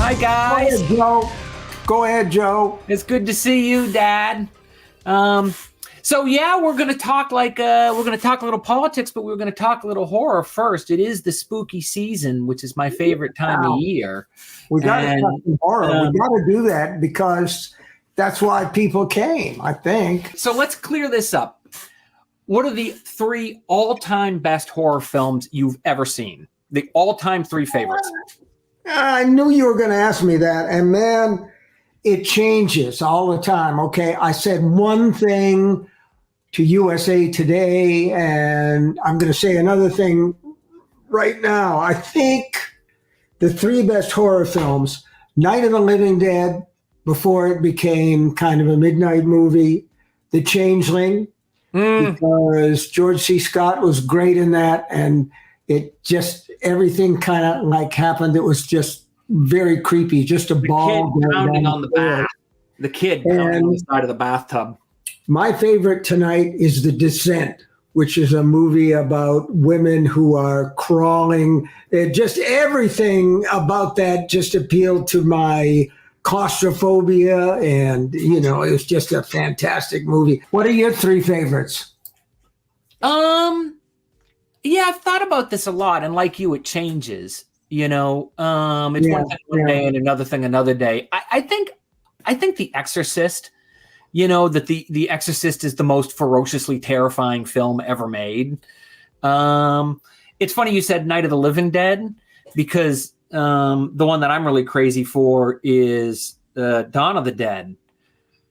Hi, guys. Go ahead, Joe. Go ahead, Joe. It's good to see you, Dad. So yeah, we're gonna talk a little politics, but we're gonna talk a little horror first. It is the spooky season, which is my favorite time of year. We got to talk some horror. We got to do that because that's why people came, I think. So let's clear this up. What are the 3 all-time best horror films you've ever seen? The all-time 3 favorites. I knew you were going to ask me that, and man, it changes all the time. Okay, I said one thing to USA Today, and I'm going to say another thing right now. I think the 3 best horror films: Night of the Living Dead, before it became kind of a midnight movie; The Changeling, because George C. Scott was great in that, and it just, everything kind of like happened. It was just very creepy, just a ball pounding on the bath. The kid pounding on the side of the bathtub. My favorite tonight is The Descent, which is a movie about women who are crawling. Just everything about that just appealed to my claustrophobia, and it was just a fantastic movie. What are your 3 favorites? Yeah, I've thought about this a lot, and like you, it changes. It's one thing one day and another thing another day. I think The Exorcist. That the Exorcist is the most ferociously terrifying film ever made. It's funny you said Night of the Living Dead, because the one that I'm really crazy for is Dawn of the Dead,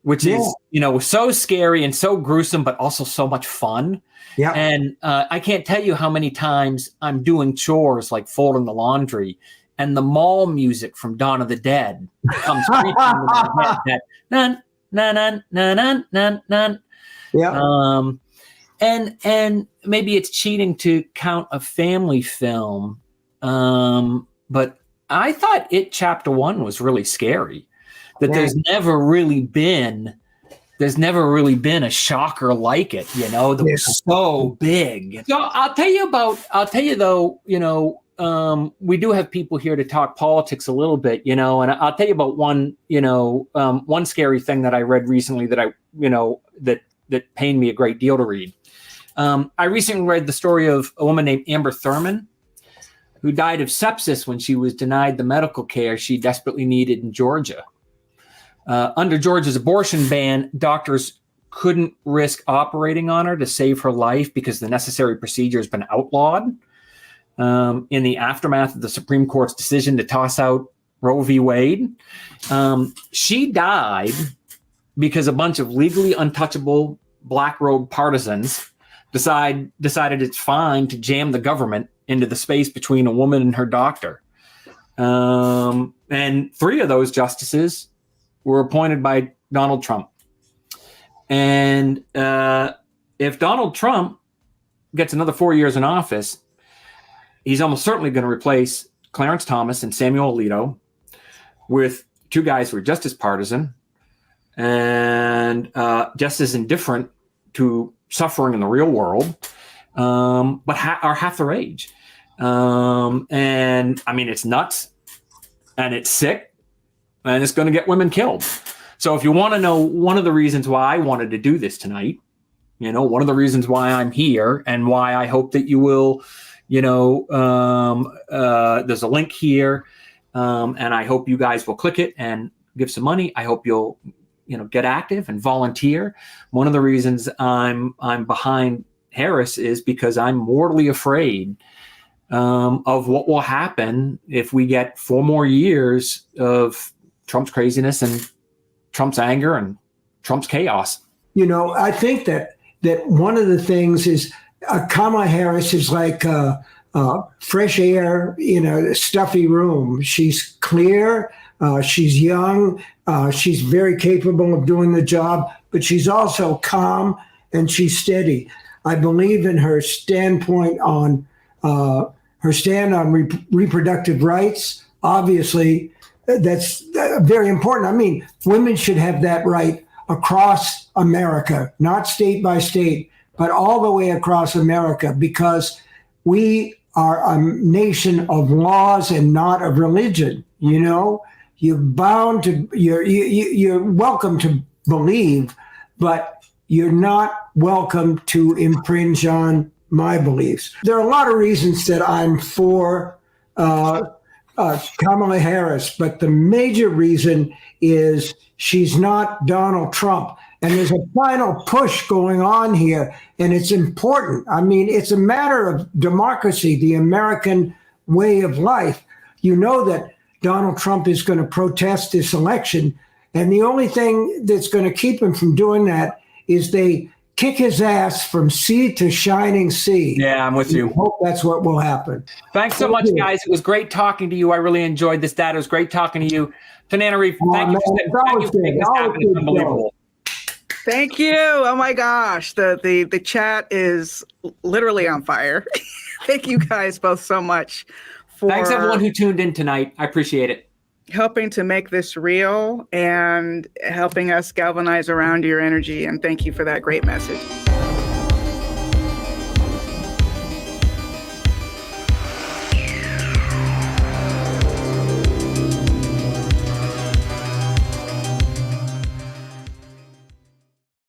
which is so scary and so gruesome, but also so much fun. Yeah. And I can't tell you how many times I'm doing chores like folding the laundry, and the mall music from Dawn of the Dead comes creeping into my head. That nun. Yeah. And maybe it's cheating to count a family film, but I thought It Chapter 1 was really scary. That there's never really been a shocker like it, that was so big. So I'll tell you though, we do have people here to talk politics a little bit, and I'll tell you about one scary thing that I read recently that that pained me a great deal to read. I recently read the story of a woman named Amber Thurman, who died of sepsis when she was denied the medical care she desperately needed in Georgia. Under Georgia's abortion ban, doctors couldn't risk operating on her to save her life because the necessary procedure has been outlawed. In the aftermath of the Supreme Court's decision to toss out Roe v. Wade, she died because a bunch of legally untouchable black robe partisans decided it's fine to jam the government into the space between a woman and her doctor. And 3 of those justices were appointed by Donald Trump. And if Donald Trump gets another 4 years in office, he's almost certainly going to replace Clarence Thomas and Samuel Alito with 2 guys who are just as partisan and just as indifferent to suffering in the real world, but are half their age. And I mean, it's nuts and it's sick and it's going to get women killed. So if you want to know one of the reasons why I wanted to do this tonight, one of the reasons why I'm here and why I hope that you will, there's a link here, and I hope you guys will click it and give some money. I hope you'll, get active and volunteer. One of the reasons I'm behind Harris is because I'm mortally afraid of what will happen if we get 4 more years of Trump's craziness and Trump's anger and Trump's chaos. I think that one of the things is Kamala Harris is like fresh air in a stuffy room. She's clear. She's young. She's very capable of doing the job, but she's also calm and she's steady. I believe in her standpoint on reproductive rights. Obviously, that's very important. I mean, women should have that right across America, not state by state, but all the way across America, because we are a nation of laws and not of religion. you're welcome to believe, but you're not welcome to impinge on my beliefs. There are a lot of reasons that I'm for Kamala Harris, but the major reason is she's not Donald Trump. And there's a final push going on here, and it's important. I mean, it's a matter of democracy, the American way of life. You know that Donald Trump is going to protest this election, and the only thing that's going to keep him from doing that is they kick his ass from sea to shining sea. Yeah, I'm with you. I hope that's what will happen. Thanks so much, guys. It was great talking to you. I really enjoyed this, Dad. It was great talking to you. Tananarive, thank you for making this happen. It's unbelievable. Thank you. Oh my gosh. The chat is literally on fire. Thank you guys both so much for thanks everyone who tuned in tonight. I appreciate it. Helping to make this real and helping us galvanize around your energy. And thank you for that great message.